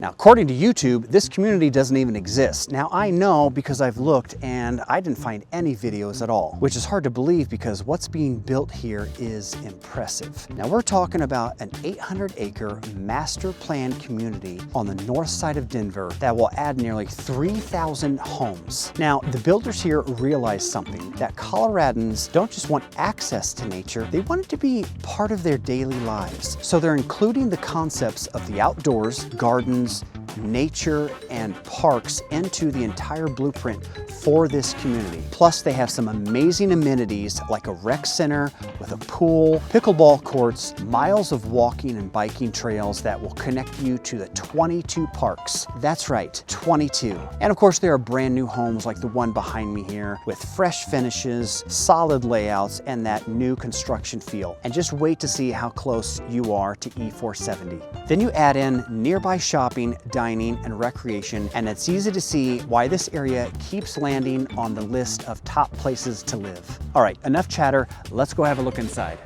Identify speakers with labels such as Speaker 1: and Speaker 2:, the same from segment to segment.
Speaker 1: Now, according to YouTube, this community doesn't even exist. Now, I know because I've looked and I didn't find any videos at all, which is hard to believe because what's being built here is impressive. Now, we're talking about an 800-acre master plan community on the north side of Denver that will add nearly 3,000 homes. Now, the builders here realize something, that Coloradans don't just want access to nature, they want it to be part of their daily lives. So they're including the concepts of the outdoors, gardens, nature, and parks into the entire blueprint for this community. Plus, they have some amazing amenities like a rec center with a pool, pickleball courts, miles of walking and biking trails that will connect you to the 22 parks. That's right, 22. And of course, there are brand new homes like the one behind me here with fresh finishes, solid layouts, and that new construction feel. And just wait to see how close you are to E470. Then you add in nearby shopping, dining, and recreation, and it's easy to see why this area keeps landing on the list of top places to live. All right, enough chatter, let's go have a look inside.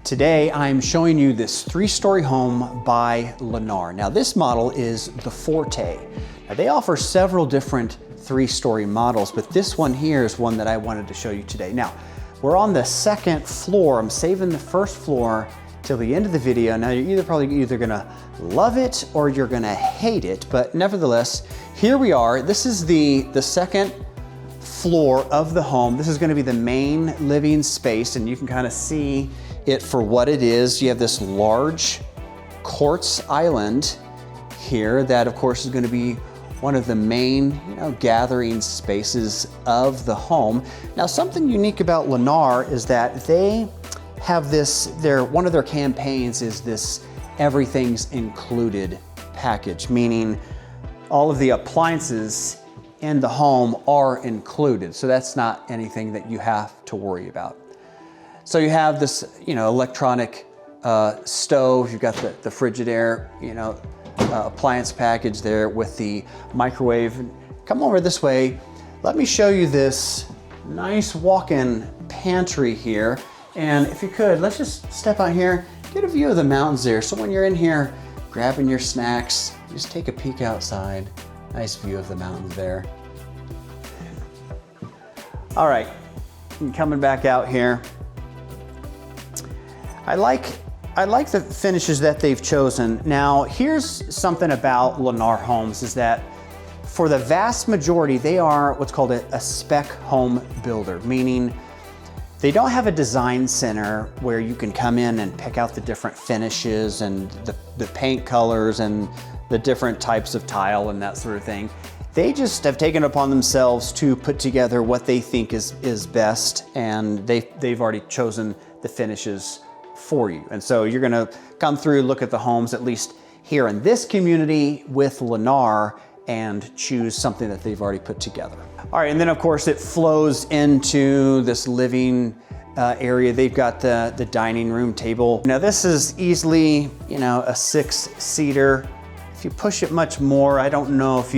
Speaker 1: Today, I'm showing you this 3-story home by Lennar. Now, this model is the Forte. Now, they offer several different 3-story models, but this one here is one that I wanted to show you today. Now, we're on the second floor. I'm saving the first floor till the end of the video. Now, you're probably gonna love it or you're gonna hate it, but nevertheless, here we are. This is the second floor of the home. This is gonna be the main living space, and you can kind of see it for what it is. You have this large quartz island here that, of course, is gonna be one of the main, gathering spaces of the home. Now, something unique about Lennar is that they have this, one of their campaigns is this everything's included package, meaning all of the appliances in the home are included. So that's not anything that you have to worry about. So you have this, electronic stove, you've got the Frigidaire, appliance package there with the microwave. Come over this way. Let me show you this nice walk-in pantry here. And if you could, let's just step out here, get a view of the mountains there. So when you're in here grabbing your snacks, just take a peek outside. Nice view of the mountains there. All right, coming back out here. I like the finishes that they've chosen. Now, here's something about Lennar Homes is that for the vast majority, they are what's called a spec home builder, meaning they don't have a design center where you can come in and pick out the different finishes and the paint colors and the different types of tile and that sort of thing. They just have taken it upon themselves to put together what they think is best, and they've already chosen the finishes for you. And so you're gonna come through, look at the homes, at least here in this community with Lennar, and choose something that they've already put together. All right, and then of course it flows into this living area. They've got the dining room table. Now this is easily, a 6-seater. If you push it much more, I don't know if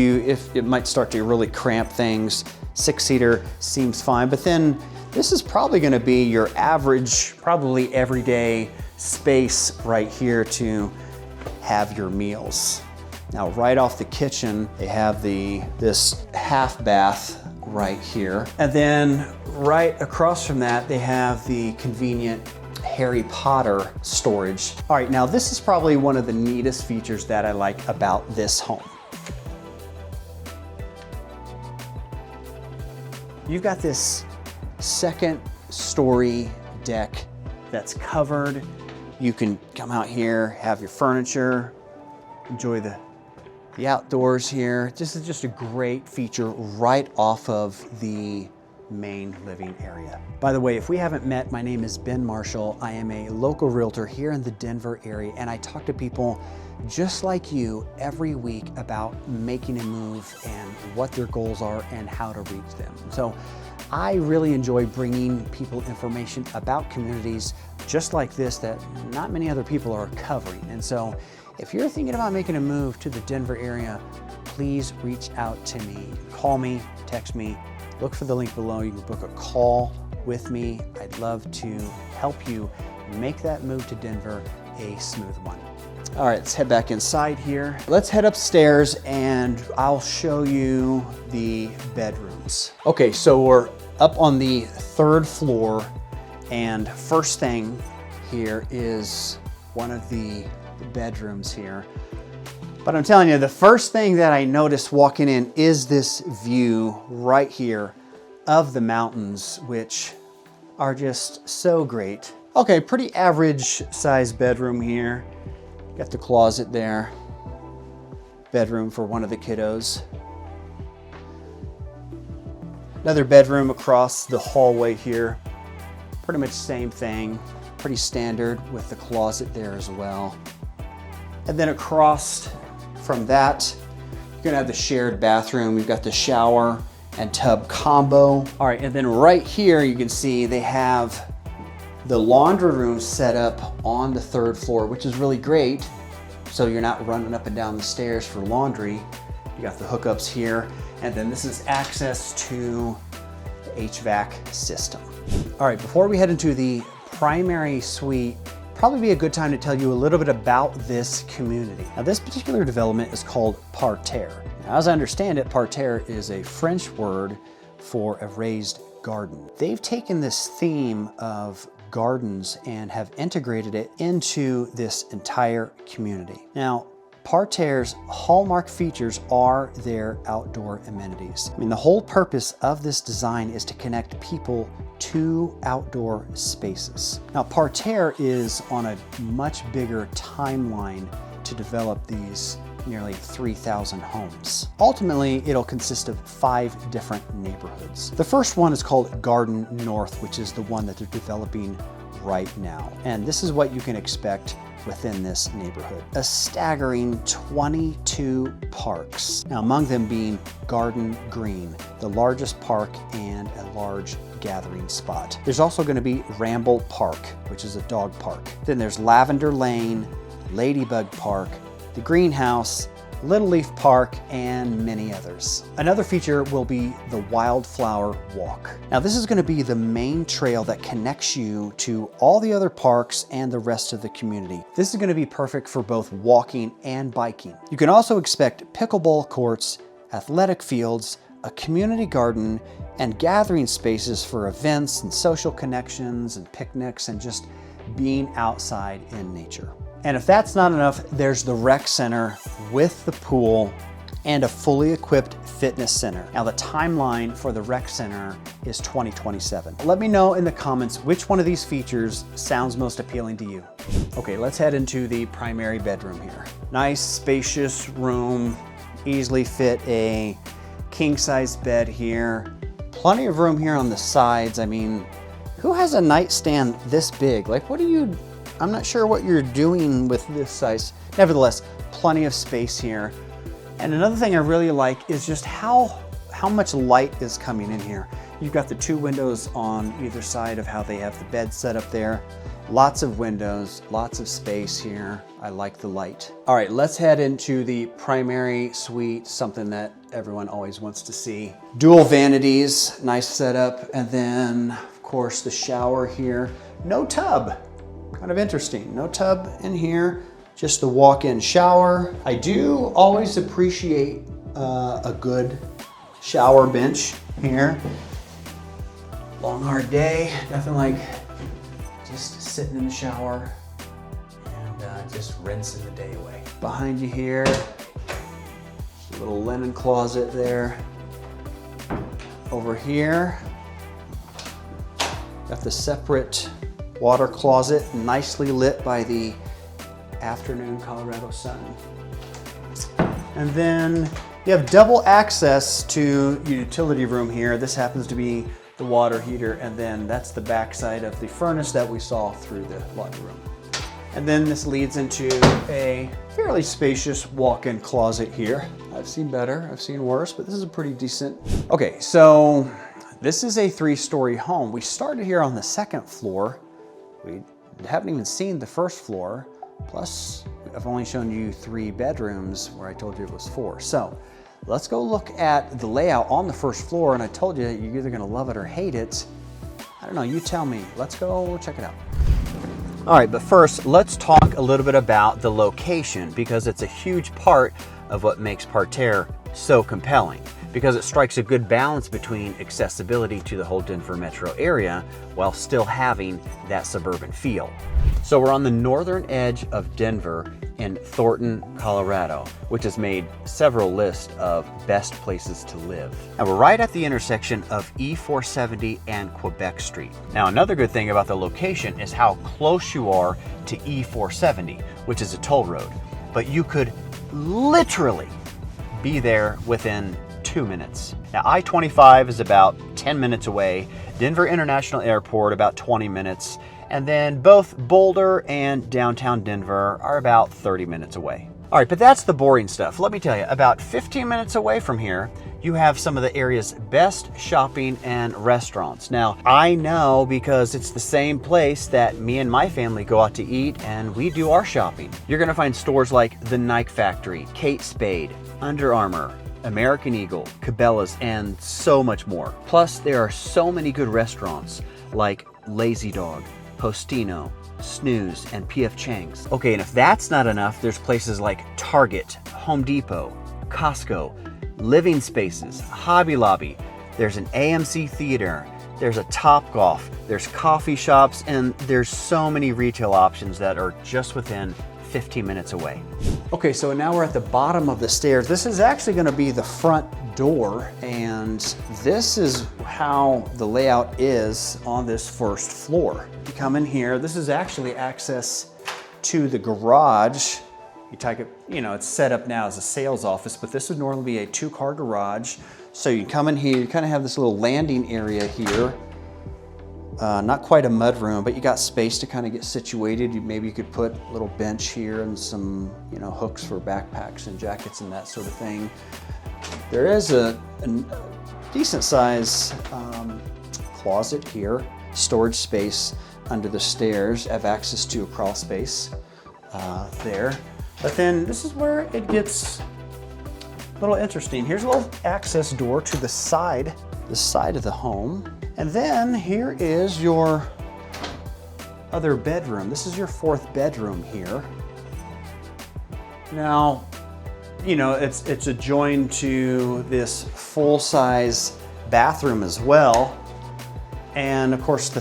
Speaker 1: it might start to really cramp things. 6-seater seems fine, but then this is probably gonna be your average, probably everyday space right here to have your meals. Now, right off the kitchen, they have this half bath right here. And then right across from that, they have the convenient Harry Potter storage. All right, now this is probably one of the neatest features that I like about this home. You've got this second-story deck that's covered. You can come out here, have your furniture, enjoy the outdoors here. This is just a great feature right off of the main living area. By the way, if we haven't met, my name is Ben Marshall. I am a local realtor here in the Denver area, and I talk to people just like you every week about making a move and what their goals are and how to reach them. So I really enjoy bringing people information about communities just like this that not many other people are covering. And so if you're thinking about making a move to the Denver area, please reach out to me. Call me, text me, look for the link below. You can book a call with me. I'd love to help you make that move to Denver a smooth one. All right, let's head back inside here. Let's head upstairs and I'll show you the bedrooms. Okay, so we're up on the 3rd floor, and first thing here is one of the bedrooms here. But I'm telling you, the first thing that I noticed walking in is this view right here of the mountains, which are just so great. Okay, pretty average size bedroom here. Got the closet there. Bedroom for one of the kiddos. Another bedroom across the hallway here. Pretty much same thing. Pretty standard with the closet there as well. And then across from that, you're gonna have the shared bathroom. You've got the shower and tub combo. All right, and then right here you can see they have the laundry room set up on the 3rd floor, which is really great. So you're not running up and down the stairs for laundry. You got the hookups here. And then this is access to the HVAC system. All right, before we head into the primary suite, probably be a good time to tell you a little bit about this community. Now, this particular development is called Parterre. Now, as I understand it, Parterre is a French word for a raised garden. They've taken this theme of gardens and have integrated it into this entire community. Now, Parterre's hallmark features are their outdoor amenities. I mean, the whole purpose of this design is to connect people to outdoor spaces. Now, Parterre is on a much bigger timeline to develop these nearly 3,000 homes. Ultimately, it'll consist of 5 different neighborhoods. The first one is called Garden North, which is the one that they're developing right now. And this is what you can expect within this neighborhood. A staggering 22 parks. Now, among them being Garden Green, the largest park and a large gathering spot. There's also going to be Ramble Park, which is a dog park. Then there's Lavender Lane, Ladybug Park, the Greenhouse, Little Leaf Park, and many others. Another feature will be the Wildflower Walk. Now, this is going to be the main trail that connects you to all the other parks and the rest of the community. This is going to be perfect for both walking and biking. You can also expect pickleball courts, athletic fields, a community garden, and gathering spaces for events and social connections and picnics and just being outside in nature. And if that's not enough, there's the rec center with the pool and a fully equipped fitness center. Now, the timeline for the rec center is 2027. Let me know in the comments which one of these features sounds most appealing to you. Okay, let's head into the primary bedroom here. Nice, spacious room, easily fit a king-size bed here. Plenty of room here on the sides. I mean, who has a nightstand this big? Like, I'm not sure what you're doing with this size. Nevertheless, plenty of space here. And another thing I really like is just how much light is coming in here. You've got the 2 windows on either side of how they have the bed set up there. Lots of windows, lots of space here. I like the light. All right, let's head into the primary suite, something that everyone always wants to see. Dual vanities, nice setup. And then, of course, the shower here. No tub. Kind of interesting. No tub in here, just the walk-in shower. I do always appreciate a good shower bench here. Long, hard day, nothing like just sitting in the shower and just rinsing the day away. Behind you here, a little linen closet there. Over here, got the separate water closet, nicely lit by the afternoon Colorado sun. And then you have double access to your utility room here. This happens to be the water heater, and then that's the backside of the furnace that we saw through the laundry room. And then this leads into a fairly spacious walk-in closet here. I've seen better, I've seen worse, but this is a pretty decent. Okay, so this is a 3-story home. We started here on the 2nd floor. We haven't even seen the 1st floor. Plus, I've only shown you 3 bedrooms where I told you it was 4. So let's go look at the layout on the 1st floor. And I told you you're either gonna love it or hate it. I don't know, you tell me. Let's go check it out. All right, but first, let's talk a little bit about the location, because it's a huge part of what makes Parterre so compelling, because it strikes a good balance between accessibility to the whole Denver metro area while still having that suburban feel. So we're on the northern edge of Denver in Thornton, Colorado, which has made several lists of best places to live. And we're right at the intersection of E470 and Quebec Street. Now, another good thing about the location is how close you are to E470, which is a toll road. But you could literally be there within 2 minutes. Now, I-25 is about 10 minutes away, Denver International Airport about 20 minutes, and then both Boulder and downtown Denver are about 30 minutes away. All right, but that's the boring stuff. Let me tell you, about 15 minutes away from here, you have some of the area's best shopping and restaurants. Now, I know because it's the same place that me and my family go out to eat and we do our shopping. You're gonna find stores like the Nike Factory, Kate Spade, Under Armour, American Eagle, Cabela's, and so much more. Plus, there are so many good restaurants like Lazy Dog, Postino, Snooze, and P.F. Chang's. Okay, and if that's not enough, there's places like Target, Home Depot, Costco, Living Spaces, Hobby Lobby. There's an AMC theater, there's a Topgolf, there's coffee shops, and there's so many retail options that are just within 15 minutes away. Okay, so now we're at the bottom of the stairs. This is actually going to be the front door, and this is how the layout is on this first floor. You come in here, this is actually access to the garage. You take it, you know, it's set up now as a sales office, but this would normally be a 2-car garage. So you come in here, you kind of have this little landing area here. Not quite a mud room, but you got space to kind of get situated. Maybe you could put a little bench here and some, you know, hooks for backpacks and jackets and that sort of thing. There is a decent size closet here, storage space under the stairs. Have access to a crawl space there. But then this is where it gets a little interesting. Here's a little access door to the side of the home. And then here is your other bedroom. This is your 4th bedroom here. Now, you know, it's adjoined to this full-size bathroom as well. And of course, the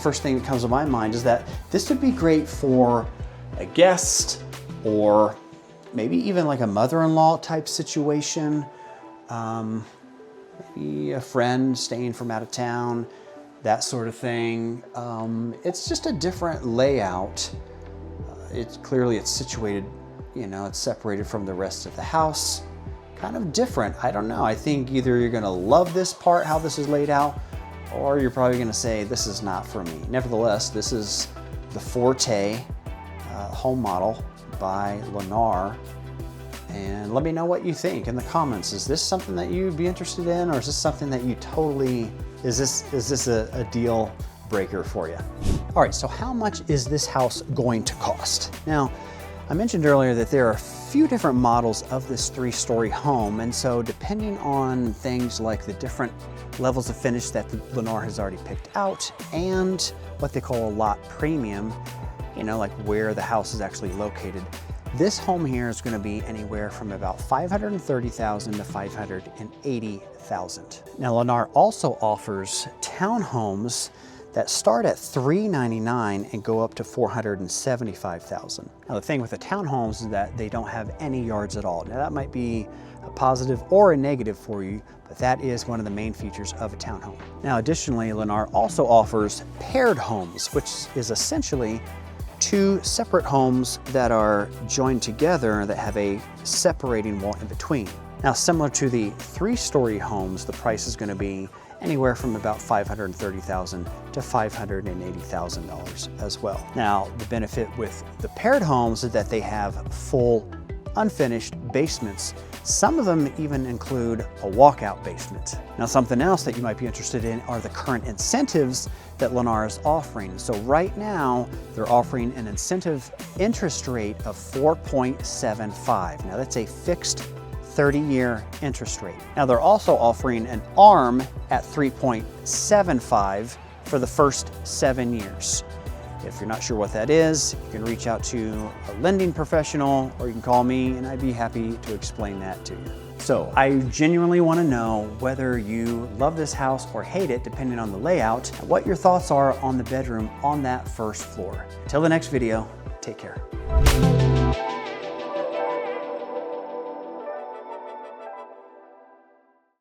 Speaker 1: first thing that comes to my mind is that this would be great for a guest or maybe even like a mother-in-law type situation. Maybe a friend staying from out of town, that sort of thing. It's just a different layout. It's situated, you know, it's separated from the rest of the house. Kind of different, I don't know. I think either you're gonna love this part, how this is laid out, or you're probably gonna say, this is not for me. Nevertheless, this is the Forte home model by Lennar. And let me know what you think in the comments. Is this something that you'd be interested in, or is this something that you totally, is this a deal breaker for you? All right, so how much is this house going to cost? Now, I mentioned earlier that there are a few different models of this 3-story home, and so depending on things like the different levels of finish that Lennar has already picked out and what they call a lot premium, you know, like where the house is actually located, this home here is going to be anywhere from about $530,000 to $580,000. Now, Lennar also offers townhomes that start at $399,000 and go up to $475,000. Now, the thing with the townhomes is that they don't have any yards at all. Now, that might be a positive or a negative for you, but that is one of the main features of a townhome. Now, additionally, Lennar also offers paired homes, which is essentially 2 separate homes that are joined together that have a separating wall in between. Now, similar to the 3-story homes, the price is going to be anywhere from about $530,000 to $580,000 as well. Now, the benefit with the paired homes is that they have full unfinished basements. Some of them even include a walkout basement. Now, something else that you might be interested in are the current incentives that Lennar is offering. So right now, they're offering an incentive interest rate of 4.75. Now, that's a fixed 30-year interest rate. Now, they're also offering an ARM at 3.75 for the first 7 years. If you're not sure what that is, you can reach out to a lending professional or you can call me and I'd be happy to explain that to you. So I genuinely want to know whether you love this house or hate it, depending on the layout, and what your thoughts are on the bedroom on that first floor. Till the next video, take care.